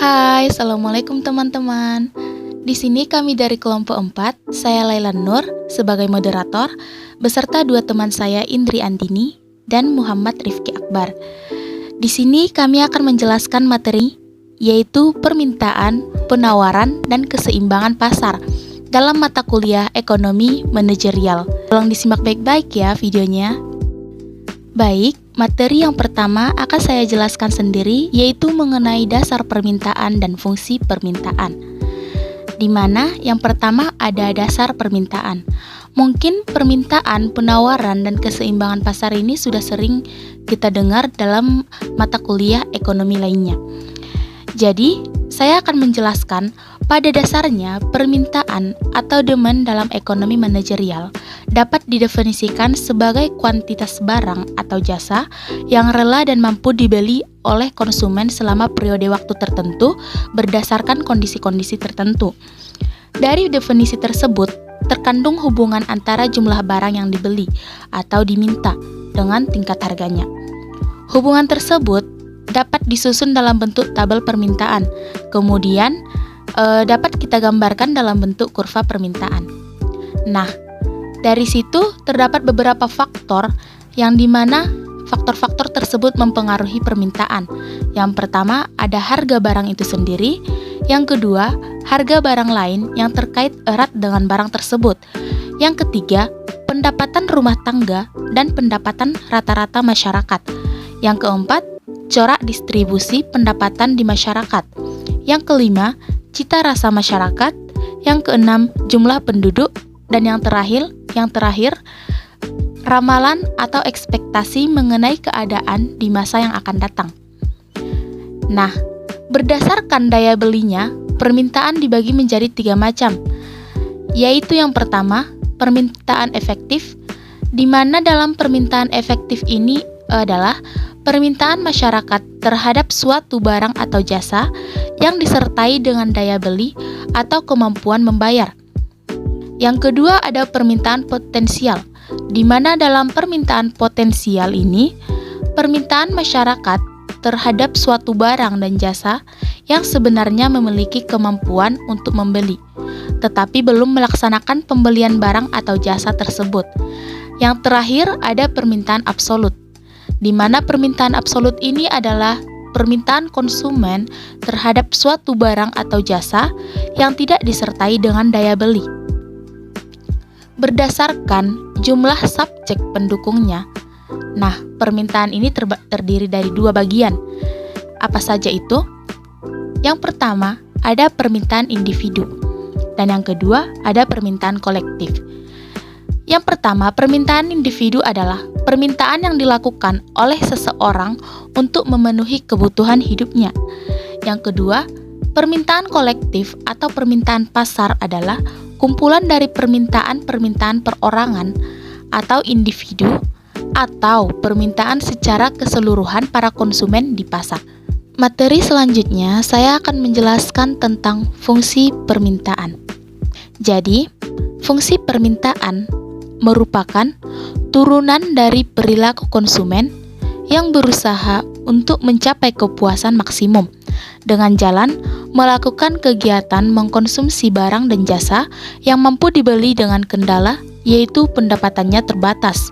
Hai, Assalamualaikum teman-teman. Di sini kami dari kelompok 4, saya Laila Nur sebagai moderator, beserta dua teman saya Indri Andini dan Muhammad Rifki Akbar. Di sini kami akan menjelaskan materi, yaitu permintaan, penawaran, dan keseimbangan pasar dalam mata kuliah ekonomi manajerial. Tolong disimak baik-baik ya videonya. Baik, materi yang pertama akan saya jelaskan sendiri, yaitu mengenai dasar permintaan dan fungsi permintaan. Di mana yang pertama ada dasar permintaan. Mungkin permintaan, penawaran, dan keseimbangan pasar ini sudah sering kita dengar dalam mata kuliah ekonomi lainnya. Jadi, saya akan menjelaskan pada dasarnya permintaan atau demand dalam ekonomi manajerial dapat didefinisikan sebagai kuantitas barang atau jasa yang rela dan mampu dibeli oleh konsumen selama periode waktu tertentu berdasarkan kondisi-kondisi tertentu. Dari definisi tersebut, terkandung hubungan antara jumlah barang yang dibeli atau diminta dengan tingkat harganya. Hubungan tersebut dapat disusun dalam bentuk tabel permintaan, kemudian dapat kita gambarkan dalam bentuk kurva permintaan. Nah, dari situ terdapat beberapa faktor yang dimana faktor-faktor tersebut mempengaruhi permintaan. Yang pertama ada harga barang itu sendiri, yang kedua harga barang lain yang terkait erat dengan barang tersebut, yang ketiga pendapatan rumah tangga dan pendapatan rata-rata masyarakat, yang keempat corak distribusi pendapatan di masyarakat, yang kelima cita rasa masyarakat, yang keenam jumlah penduduk, dan yang terakhir ramalan atau ekspektasi mengenai keadaan di masa yang akan datang. Nah, berdasarkan daya belinya, permintaan dibagi menjadi 3 macam, yaitu yang pertama permintaan efektif, di mana dalam permintaan efektif ini adalah permintaan masyarakat terhadap suatu barang atau jasa yang disertai dengan daya beli atau kemampuan membayar. Yang kedua ada permintaan potensial, di mana dalam permintaan potensial ini, permintaan masyarakat terhadap suatu barang dan jasa yang sebenarnya memiliki kemampuan untuk membeli, tetapi belum melaksanakan pembelian barang atau jasa tersebut. Yang terakhir ada permintaan absolut, di mana permintaan absolut ini adalah permintaan konsumen terhadap suatu barang atau jasa yang tidak disertai dengan daya beli. Berdasarkan jumlah subjek pendukungnya, nah permintaan ini terdiri dari 2 bagian. Apa saja itu? Yang pertama ada permintaan individu, dan yang kedua ada permintaan kolektif. Yang pertama, permintaan individu adalah permintaan yang dilakukan oleh seseorang untuk memenuhi kebutuhan hidupnya. Yang kedua, permintaan kolektif atau permintaan pasar adalah kumpulan dari permintaan-permintaan perorangan atau individu atau permintaan secara keseluruhan para konsumen di pasar. Materi selanjutnya, saya akan menjelaskan tentang fungsi permintaan. Jadi, fungsi permintaan merupakan turunan dari perilaku konsumen yang berusaha untuk mencapai kepuasan maksimum dengan jalan melakukan kegiatan mengkonsumsi barang dan jasa yang mampu dibeli dengan kendala, yaitu pendapatannya terbatas.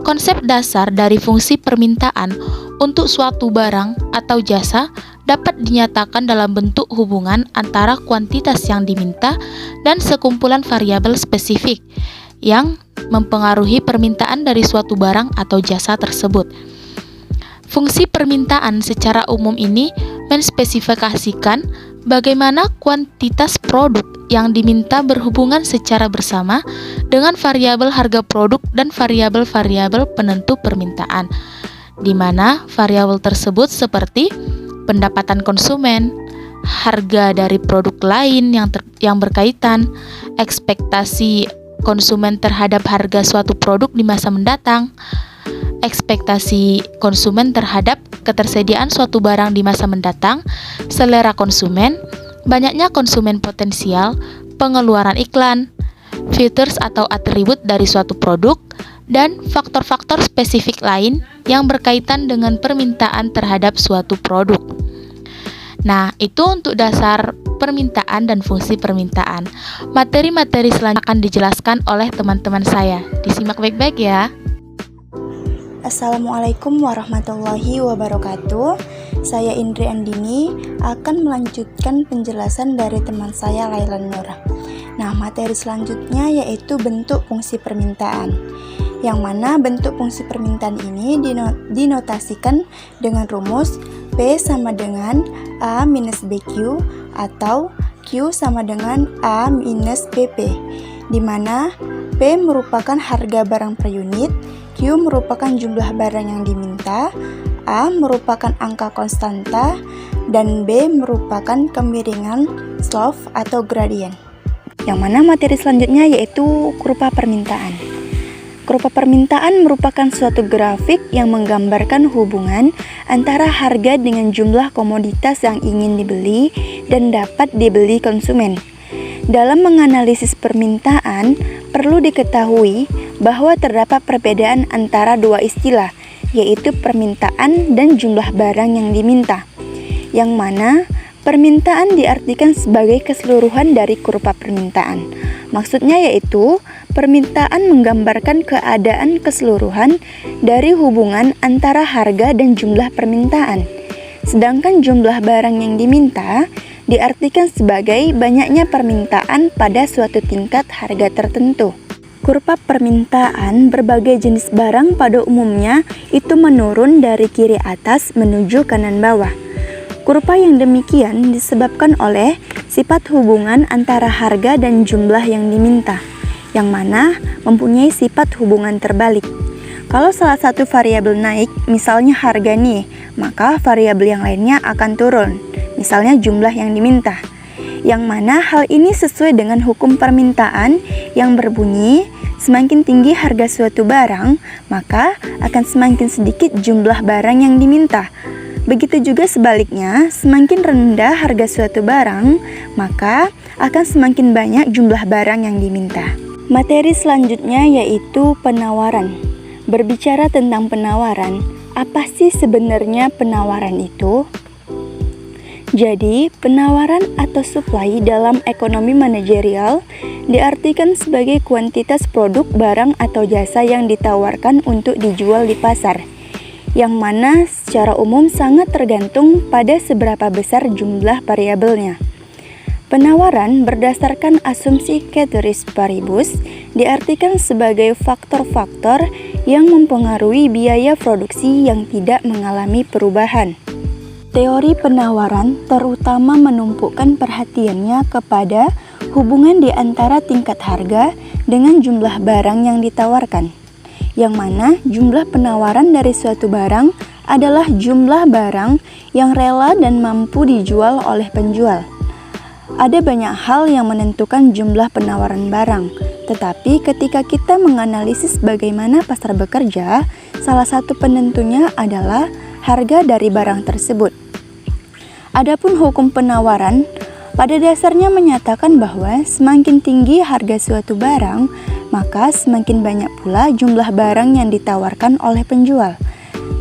Konsep dasar dari fungsi permintaan untuk suatu barang atau jasa dapat dinyatakan dalam bentuk hubungan antara kuantitas yang diminta dan sekumpulan variabel spesifik yang mempengaruhi permintaan dari suatu barang atau jasa tersebut. Fungsi permintaan secara umum ini menspesifikasikan bagaimana kuantitas produk yang diminta berhubungan secara bersama dengan variabel harga produk dan variabel-variabel penentu permintaan, di mana variabel tersebut seperti pendapatan konsumen, harga dari produk lain yang berkaitan, ekspektasi konsumen terhadap harga suatu produk di masa mendatang, ekspektasi konsumen terhadap ketersediaan suatu barang di masa mendatang, selera konsumen, banyaknya konsumen potensial, pengeluaran iklan, features atau atribut dari suatu produk, dan faktor-faktor spesifik lain yang berkaitan dengan permintaan terhadap suatu produk. Nah, itu untuk dasar permintaan dan fungsi permintaan. Materi-materi selanjutnya akan dijelaskan oleh teman-teman saya. Disimak baik-baik ya. Assalamualaikum warahmatullahi wabarakatuh. Saya Indri Andini akan melanjutkan penjelasan dari teman saya Lailan Nur. Nah, materi selanjutnya yaitu bentuk fungsi permintaan. Yang mana bentuk fungsi permintaan ini dinotasikan dengan rumus P sama dengan A minus BQ atau Q sama dengan A minus BP, di mana P merupakan harga barang per unit, Q merupakan jumlah barang yang diminta, A merupakan angka konstanta, dan B merupakan kemiringan slope atau gradient. Yang mana materi selanjutnya yaitu kurva permintaan. Kurva permintaan merupakan suatu grafik yang menggambarkan hubungan antara harga dengan jumlah komoditas yang ingin dibeli dan dapat dibeli konsumen. Dalam menganalisis permintaan, perlu diketahui bahwa terdapat perbedaan antara dua istilah, yaitu permintaan dan jumlah barang yang diminta. Yang mana permintaan diartikan sebagai keseluruhan dari kurva permintaan. Maksudnya yaitu permintaan menggambarkan keadaan keseluruhan dari hubungan antara harga dan jumlah permintaan. Sedangkan jumlah barang yang diminta diartikan sebagai banyaknya permintaan pada suatu tingkat harga tertentu. Kurva permintaan berbagai jenis barang pada umumnya itu menurun dari kiri atas menuju kanan bawah. Kurva yang demikian disebabkan oleh sifat hubungan antara harga dan jumlah yang diminta, yang mana mempunyai sifat hubungan terbalik. Kalau salah satu variabel naik, misalnya harga nih, maka variabel yang lainnya akan turun, misalnya jumlah yang diminta. Yang mana hal ini sesuai dengan hukum permintaan yang berbunyi, semakin tinggi harga suatu barang, maka akan semakin sedikit jumlah barang yang diminta. Begitu juga sebaliknya, semakin rendah harga suatu barang, maka akan semakin banyak jumlah barang yang diminta. Materi selanjutnya yaitu penawaran. Berbicara tentang penawaran, apa sih sebenarnya penawaran itu? Jadi, penawaran atau supply dalam ekonomi manajerial diartikan sebagai kuantitas produk, barang, atau jasa yang ditawarkan untuk dijual di pasar, yang mana secara umum sangat tergantung pada seberapa besar jumlah variabelnya. Penawaran berdasarkan asumsi ceteris paribus diartikan sebagai faktor-faktor yang mempengaruhi biaya produksi yang tidak mengalami perubahan. Teori penawaran terutama menumpukan perhatiannya kepada hubungan di antara tingkat harga dengan jumlah barang yang ditawarkan, yang mana jumlah penawaran dari suatu barang adalah jumlah barang yang rela dan mampu dijual oleh penjual. Ada banyak hal yang menentukan jumlah penawaran barang, tetapi ketika kita menganalisis bagaimana pasar bekerja, salah satu penentunya adalah harga dari barang tersebut. Adapun hukum penawaran pada dasarnya menyatakan bahwa semakin tinggi harga suatu barang, maka semakin banyak pula jumlah barang yang ditawarkan oleh penjual.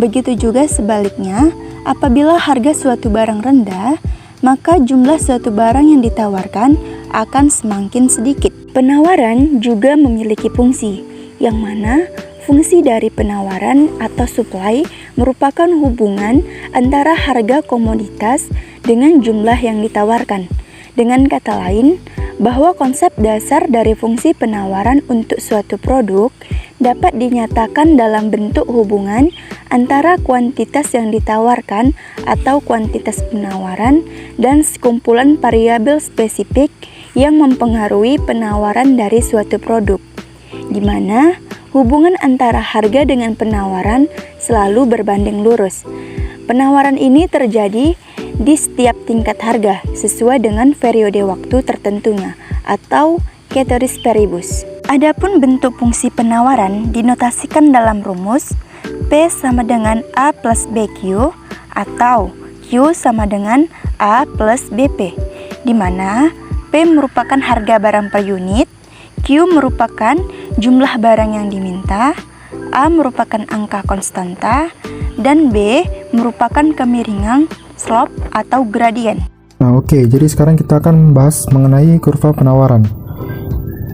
Begitu juga sebaliknya, apabila harga suatu barang rendah, maka jumlah suatu barang yang ditawarkan akan semakin sedikit. Penawaran juga memiliki fungsi, yang mana fungsi dari penawaran atau supply merupakan hubungan antara harga komoditas dengan jumlah yang ditawarkan. Dengan kata lain, bahwa konsep dasar dari fungsi penawaran untuk suatu produk dapat dinyatakan dalam bentuk hubungan antara kuantitas yang ditawarkan atau kuantitas penawaran dan sekumpulan variabel spesifik yang mempengaruhi penawaran dari suatu produk, di mana hubungan antara harga dengan penawaran selalu berbanding lurus. Penawaran ini terjadi di setiap tingkat harga sesuai dengan periode waktu tertentunya atau ceteris paribus. Adapun bentuk fungsi penawaran dinotasikan dalam rumus P sama dengan A plus BQ atau Q sama dengan A plus BP, di mana P merupakan harga barang per unit, Q merupakan jumlah barang yang diminta, A merupakan angka konstanta, dan B merupakan kemiringan slope atau gradien. Nah oke, jadi sekarang kita akan bahas mengenai kurva penawaran.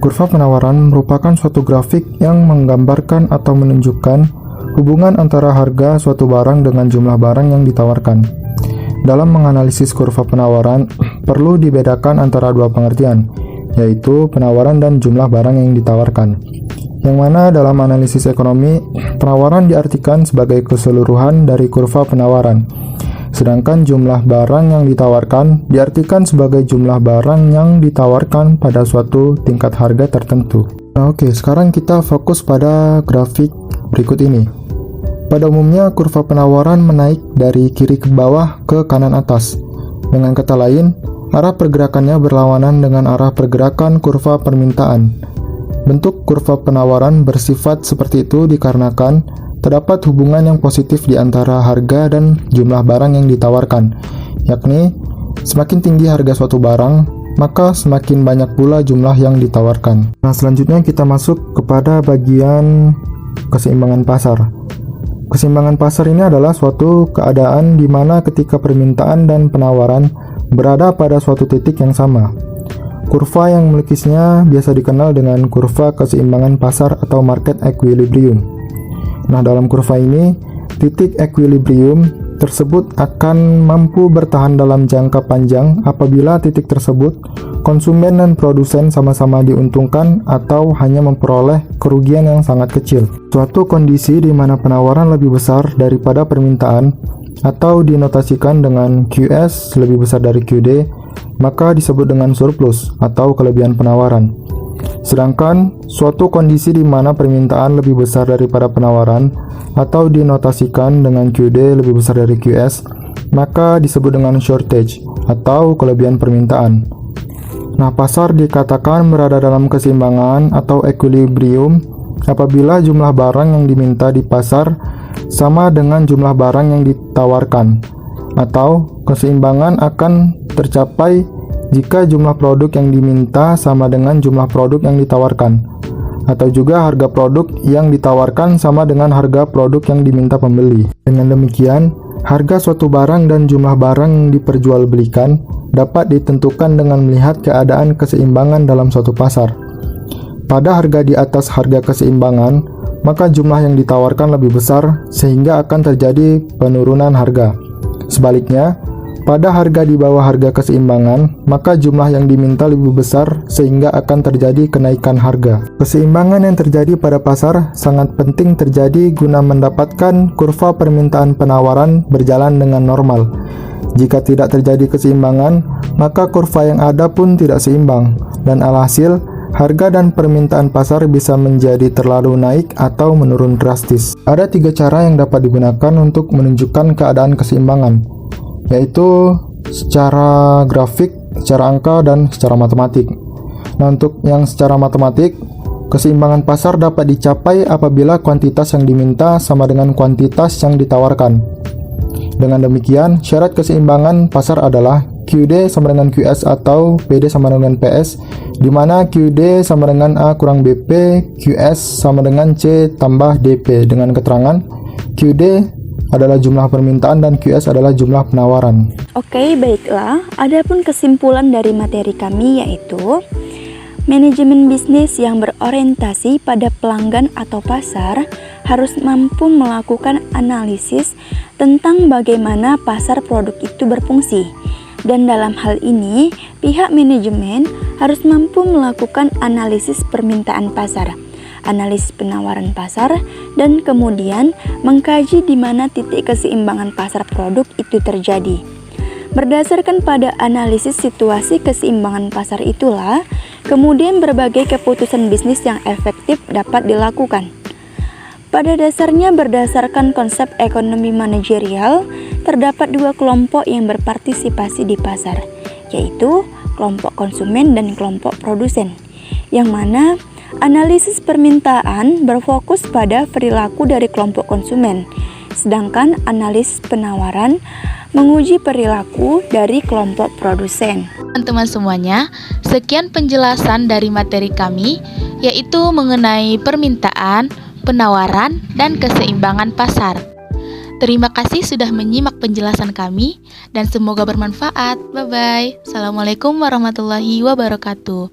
Kurva penawaran merupakan suatu grafik yang menggambarkan atau menunjukkan hubungan antara harga suatu barang dengan jumlah barang yang ditawarkan. Dalam menganalisis kurva penawaran, perlu dibedakan antara dua pengertian, yaitu penawaran dan jumlah barang yang ditawarkan. Yang mana dalam analisis ekonomi, penawaran diartikan sebagai keseluruhan dari kurva penawaran. Sedangkan jumlah barang yang ditawarkan diartikan sebagai jumlah barang yang ditawarkan pada suatu tingkat harga tertentu. Nah, oke, sekarang kita fokus pada grafik berikut ini. Pada umumnya, kurva penawaran menaik dari kiri ke bawah ke kanan atas. Dengan kata lain, arah pergerakannya berlawanan dengan arah pergerakan kurva permintaan. Bentuk kurva penawaran bersifat seperti itu dikarenakan terdapat hubungan yang positif di antara harga dan jumlah barang yang ditawarkan, yakni semakin tinggi harga suatu barang, maka semakin banyak pula jumlah yang ditawarkan. Nah, selanjutnya kita masuk kepada bagian keseimbangan pasar. Keseimbangan pasar ini adalah suatu keadaan di mana ketika permintaan dan penawaran berada pada suatu titik yang sama. Kurva yang melukisnya biasa dikenal dengan kurva keseimbangan pasar atau market equilibrium. Nah, dalam kurva ini, titik equilibrium tersebut akan mampu bertahan dalam jangka panjang apabila titik tersebut konsumen dan produsen sama-sama diuntungkan atau hanya memperoleh kerugian yang sangat kecil. Suatu kondisi di mana penawaran lebih besar daripada permintaan atau dinotasikan dengan QS lebih besar dari QD, maka disebut dengan surplus atau kelebihan penawaran. Sedangkan suatu kondisi di mana permintaan lebih besar daripada penawaran atau dinotasikan dengan QD lebih besar dari QS, maka disebut dengan shortage atau kelebihan permintaan. Nah, pasar dikatakan berada dalam keseimbangan atau equilibrium apabila jumlah barang yang diminta di pasar sama dengan jumlah barang yang ditawarkan, atau keseimbangan akan tercapai jika jumlah produk yang diminta sama dengan jumlah produk yang ditawarkan, atau juga harga produk yang ditawarkan sama dengan harga produk yang diminta pembeli. Dengan demikian, harga suatu barang dan jumlah barang yang diperjualbelikan dapat ditentukan dengan melihat keadaan keseimbangan dalam suatu pasar. Pada harga di atas harga keseimbangan, maka jumlah yang ditawarkan lebih besar sehingga akan terjadi penurunan harga. Sebaliknya, pada harga di bawah harga keseimbangan, maka jumlah yang diminta lebih besar sehingga akan terjadi kenaikan harga. Keseimbangan yang terjadi pada pasar sangat penting terjadi guna mendapatkan kurva permintaan penawaran berjalan dengan normal. Jika tidak terjadi keseimbangan, maka kurva yang ada pun tidak seimbang, dan alhasil, harga dan permintaan pasar bisa menjadi terlalu naik atau menurun drastis. Ada 3 cara yang dapat digunakan untuk menunjukkan keadaan keseimbangan, yaitu secara grafik, secara angka, dan secara matematik. Nah, untuk yang secara matematik, keseimbangan pasar dapat dicapai apabila kuantitas yang diminta sama dengan kuantitas yang ditawarkan. Dengan demikian, syarat keseimbangan pasar adalah QD sama dengan QS atau PD sama dengan PS, di mana QD sama dengan A kurang BP, QS sama dengan C tambah DP, dengan keterangan QD adalah jumlah permintaan dan QS adalah jumlah penawaran. Oke, baiklah. Adapun kesimpulan dari materi kami yaitu manajemen bisnis yang berorientasi pada pelanggan atau pasar harus mampu melakukan analisis tentang bagaimana pasar produk itu berfungsi. Dan dalam hal ini, pihak manajemen harus mampu melakukan analisis permintaan pasar, analisis penawaran pasar, dan kemudian mengkaji di mana titik keseimbangan pasar produk itu terjadi. Berdasarkan pada analisis situasi keseimbangan pasar itulah, kemudian berbagai keputusan bisnis yang efektif dapat dilakukan. Pada dasarnya, berdasarkan konsep ekonomi manajerial, terdapat 2 kelompok yang berpartisipasi di pasar, yaitu kelompok konsumen dan kelompok produsen, yang mana analisis permintaan berfokus pada perilaku dari kelompok konsumen, sedangkan analisis penawaran menguji perilaku dari kelompok produsen. Teman-teman semuanya, sekian penjelasan dari materi kami, yaitu mengenai permintaan, penawaran, dan keseimbangan pasar. Terima kasih sudah menyimak penjelasan kami dan semoga bermanfaat. Bye-bye. Assalamualaikum warahmatullahi wabarakatuh.